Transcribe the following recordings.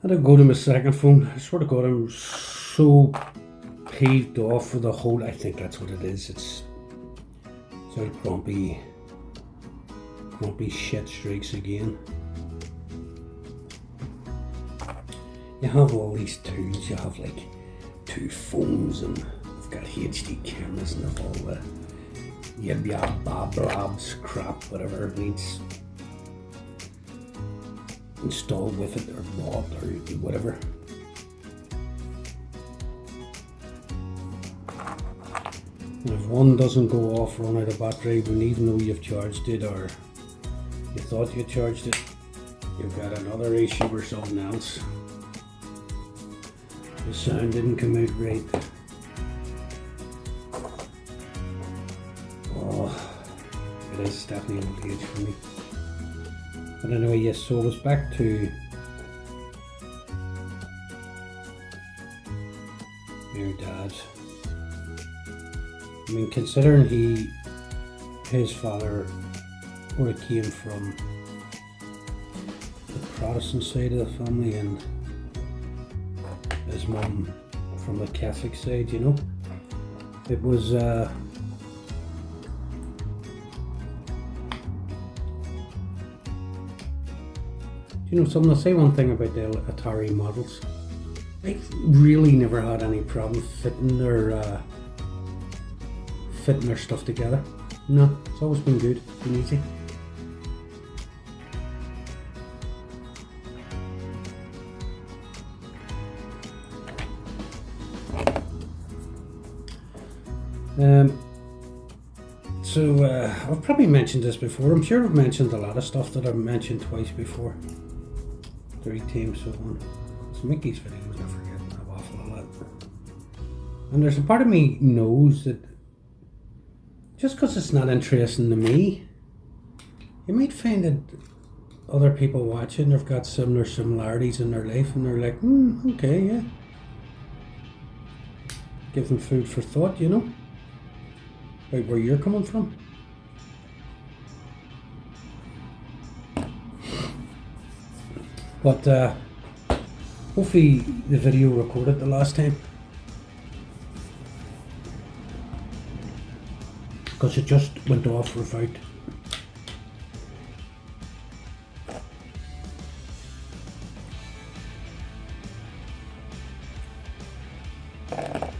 Had to go to my second phone. I swear to God, I'm so peeved off with the whole. I think that's what it is. It's all grumpy shit streaks again. You have all these tools. You have like 2 phones, and they've got HD cameras, and they've all the yab yab bob blobs crap, whatever it needs installed with it or bought or whatever. And if one doesn't go off, run out of battery, when even though you've charged it or you thought you charged it, you've got another issue or something else. The sound didn't come out right. Oh, it is definitely an old age for me. But anyway, yes, so I was back to my dad. I mean, considering his father where it came from the Protestant side of the family and his mum from the Catholic side, you know, it was you know something, I'll say one thing about the Italeri models. I really never had any problem fitting their stuff together. No, it's always been good, been easy. I've probably mentioned this before. I'm sure I've mentioned a lot of stuff that I've mentioned twice before. 3 times so on. So make these videos, I forget, I waffle a lot. And there's a part of me knows that just because it's not interesting to me, you might find that other people watching, they've got similar similarities in their life and they're like, okay, yeah. Give them food for thought, you know, about where you're coming from. But hopefully the video recorded the last time, because it just went off without I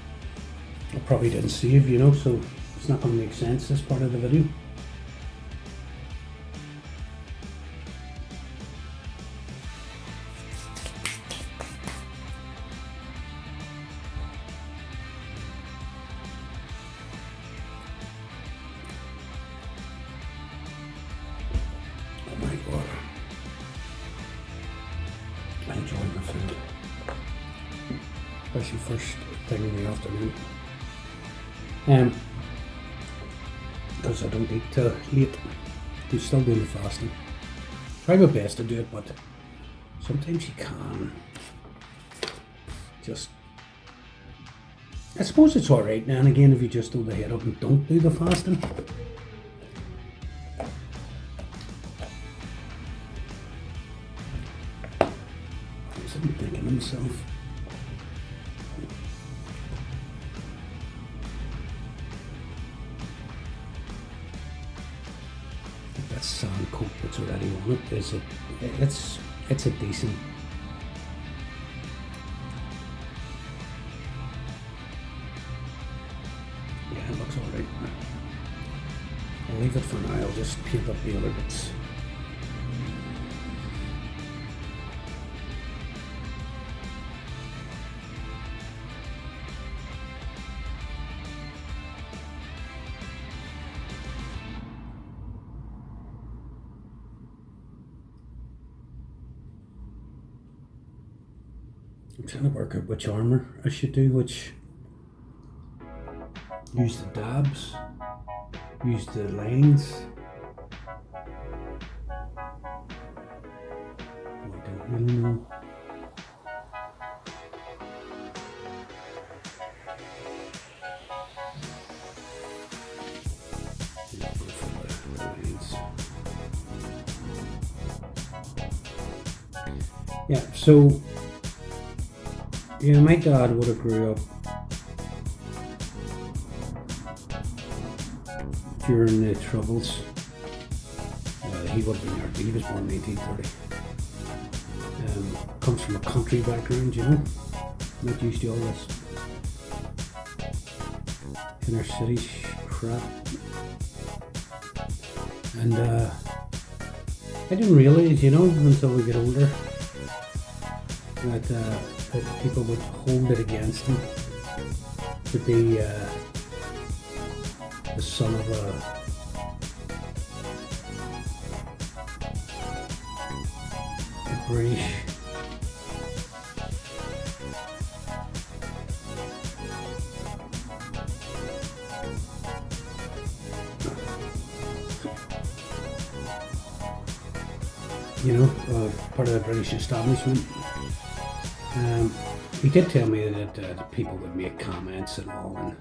probably didn't save, you know, so it's not going to make sense, this part of the video. I enjoy my food, especially first thing in the afternoon, because I don't eat till late. I'm still doing the fasting. Try my best to do it, but sometimes you can just, I suppose it's alright now and again if you just hold the head up and don't do the fasting. I'm thinking to myself, that sand coat that's already on it, it's a decent, yeah, it looks alright. I'll leave it for now, I'll just paint up the other bits. I'm trying to work out which armour I should do, which use the dabs, use the lines. I don't really know. Yeah, so Yeah, my dad would have grew up during the Troubles. He would have been there. He was born in 1930. Comes from a country background, you know. Not used to all this inner city crap. And I didn't realise, you know, until we get older, that people would hold it against him to be the son of a British part of the British establishment. He did tell me that people would make comments and all, and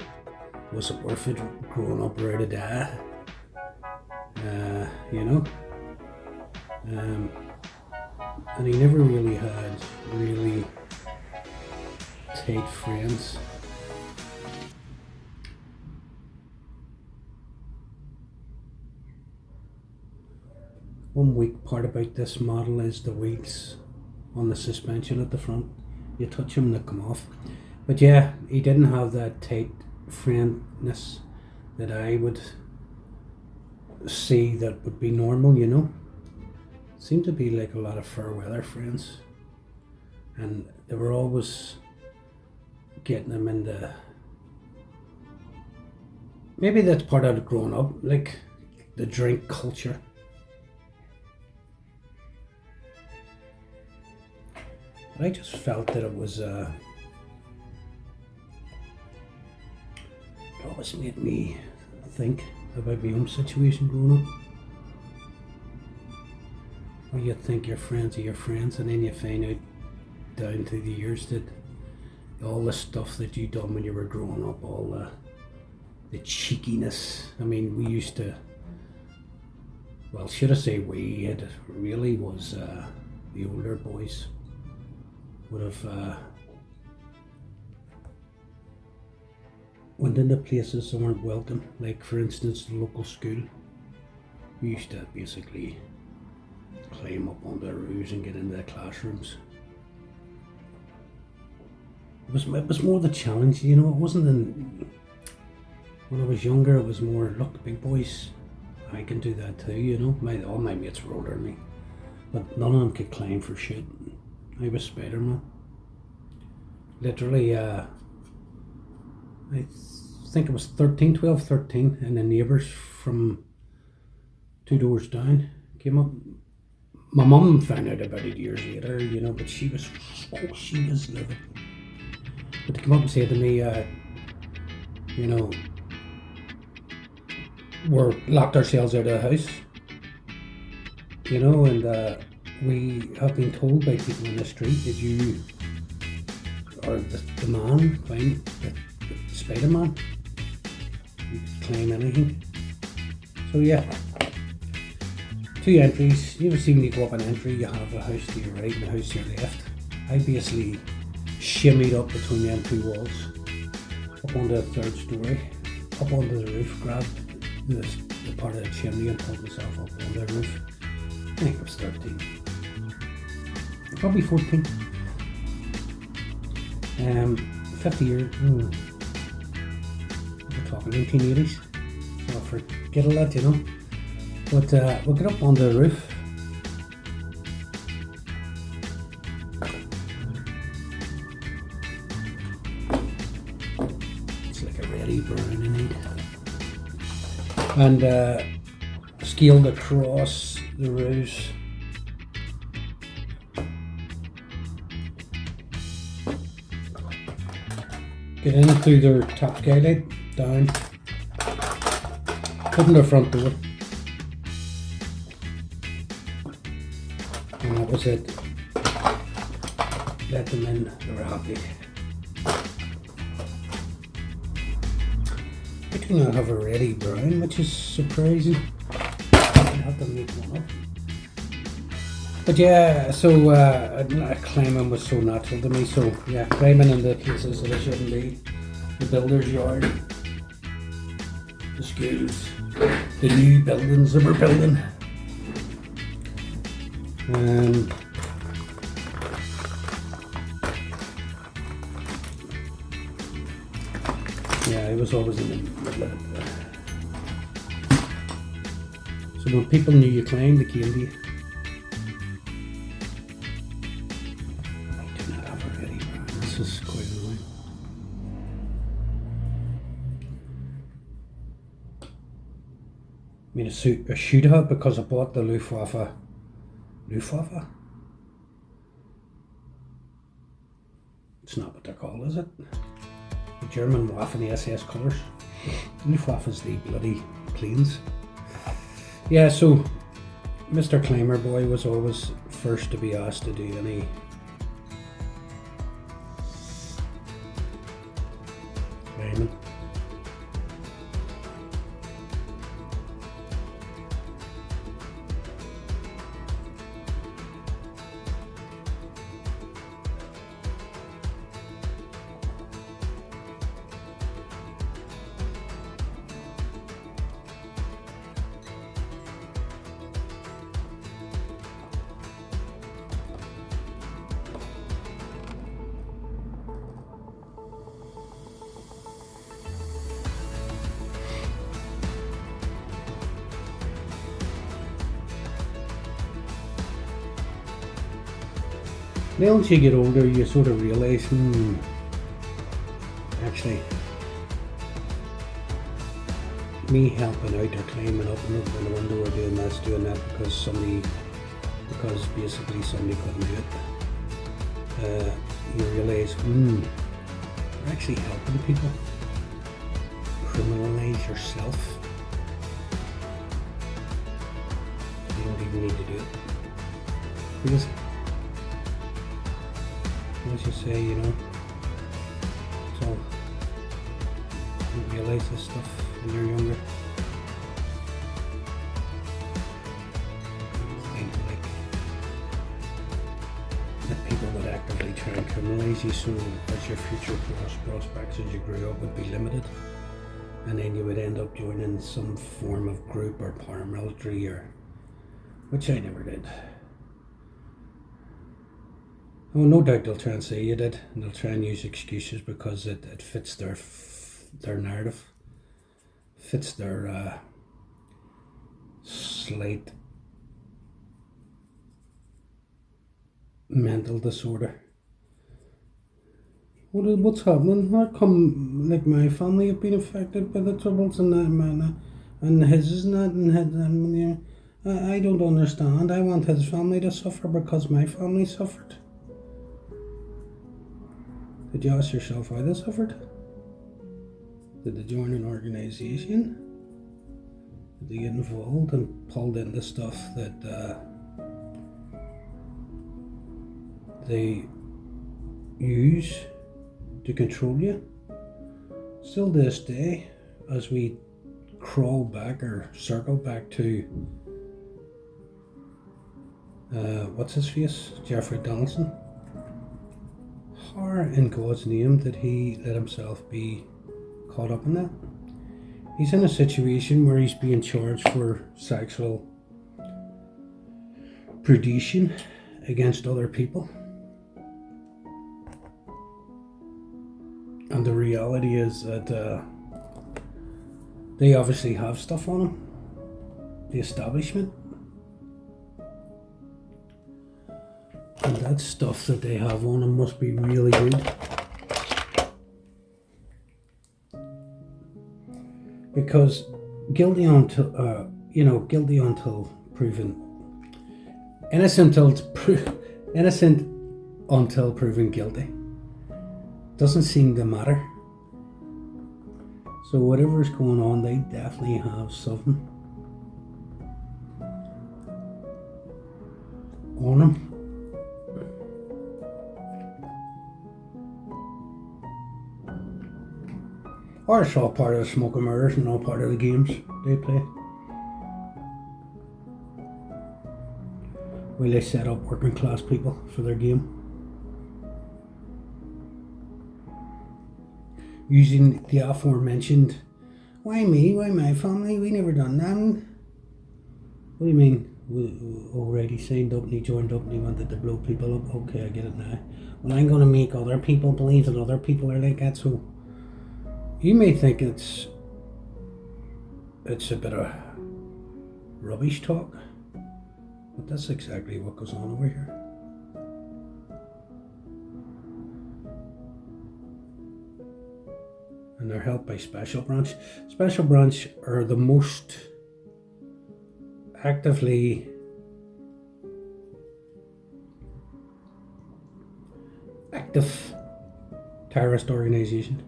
was it worth it growing up where to die? You know? And he never really had really tight friends. One weak part about this model is the wheels on the suspension at the front. You touch them, they come off. But yeah, he didn't have that tight friendness that I would see that would be normal, you know. Seemed to be like a lot of fair weather friends, and they were always getting them into, maybe that's part of it growing up, like the drink culture. But I just felt that it was it always made me think about my own situation growing up. Or you think your friends are your friends, and then you find out down through the years that all the stuff that you done when you were growing up, all the cheekiness. I mean, we used to, well, should I say we, it really was the older boys would have went into places that weren't welcome, like for instance the local school. We used to basically climb up on the roofs and get into the classrooms. It was more the challenge, you know. It wasn't when I was younger. It was more, look, big boys, I can do that too, you know. All my mates were older than me, but none of them could climb for shit. I was Spider-Man. Literally, I think it was 12, 13, and the neighbours from 2 doors down came up. My mum found out about it years later, you know, but she was livid. But they come up and say to me, you know, we're locked ourselves out of the house, you know, and we have been told by people in the street that you are the man, climb the Spider-Man. You can climb anything. So yeah. 2 entries. You ever see when you go up an entry, you have a house to your right and a house to your left. I basically shimmied up between them 2 walls, up onto the 3rd story, up onto the roof, grabbed the part of the chimney and pulled myself up on the roof. I think I was 13. Probably 14. 50 years. We're talking 1980s. So I forget a lot, you know. But we'll get up on the roof. It's like a ready brown in it. And scaled across the roofs. Get in through their top skylight, down, open their front door. And that was it. Let them in, they were happy. I do not have a ready brown, which is surprising. I have to make one up. But yeah, so climbing was so natural to me. So yeah, climbing into places that I shouldn't be. The builder's yard, the schools, the new buildings that we're building. Yeah, I was always in the middle of it. So when people knew you climbed, they came to you. I do not have a ready, man. This is quite annoying. I mean, I should have, because I bought the Luftwaffe. Luftwaffe? It's not what they're called, is it? The German Waffen, the SS colours. Luftwaffe is the bloody planes. Yeah, so Mr. Climber Boy was always first to be asked to do any climbing. Once you get older, you sort of realise, actually, me helping out or climbing up and opening the window or doing this, doing that because basically somebody couldn't do it. You realise, you're actually helping people. Criminalise yourself. You don't even need to do it. Because, as you say, so you realise this stuff when you're younger. Things like the people that actively try and criminalise you, so as your future prospects as you grew up would be limited, and then you would end up joining some form of group or paramilitary, or which I never did. Well, no doubt they'll try and say you did, and they'll try and use excuses because it fits their narrative, fits their slight mental disorder. What's happening? How come, like, my family have been affected by the troubles and that man, and his is not, and his, and I don't understand. I want his family to suffer because my family suffered. Did you ask yourself why they suffered? Did they join an organisation? Did they get involved and pulled into stuff that they use to control you? Still to this day, as we crawl back or circle back to what's his face? Jeffrey Donaldson. How in God's name did he let himself be caught up in that? He's in a situation where he's being charged for sexual predation against other people. And the reality is that they obviously have stuff on him. The establishment. And that stuff that they have on them must be really good. Because guilty until proven innocent until proven guilty. Doesn't seem to matter. So whatever's going on, they definitely have something on them. Or it's all part of the smoke and mirrors and all part of the games they play. Will they set up working class people for their game? Using the aforementioned, why me? Why my family? We never done that. What do you mean? We already signed up and he joined up and he wanted to blow people up. Okay, I get it now. Well, I'm going to make other people believe that other people are like that. So you may think it's a bit of rubbish talk, but that's exactly what goes on over here. And they're helped by Special Branch. Special Branch are the most actively active terrorist organisation.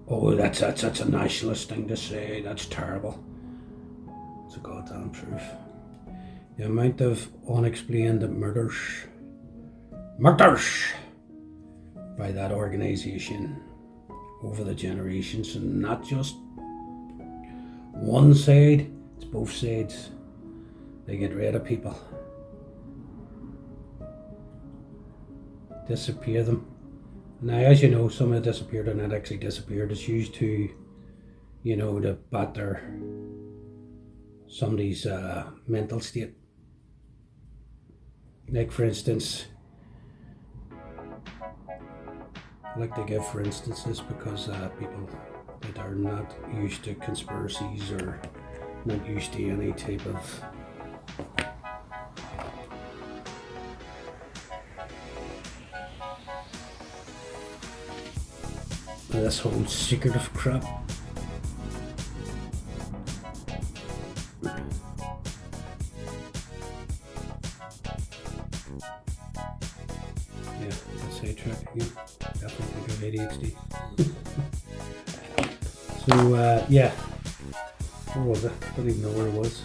Oh, that's a nationalist thing to say. That's terrible. It's a goddamn truth. The amount of unexplained murders by that organisation over the generations, and not just one side, it's both sides. They get rid of people, disappear them. Now, as you know, some have disappeared and not actually disappeared. It's used to, to batter somebody's mental state. Like, for instance, I like to give for instances because people that are not used to conspiracies or not used to any type of this whole secretive crap. Yeah, that's sidetracked again. Definitely got ADHD. So, yeah. Where was it? Don't even know where it was.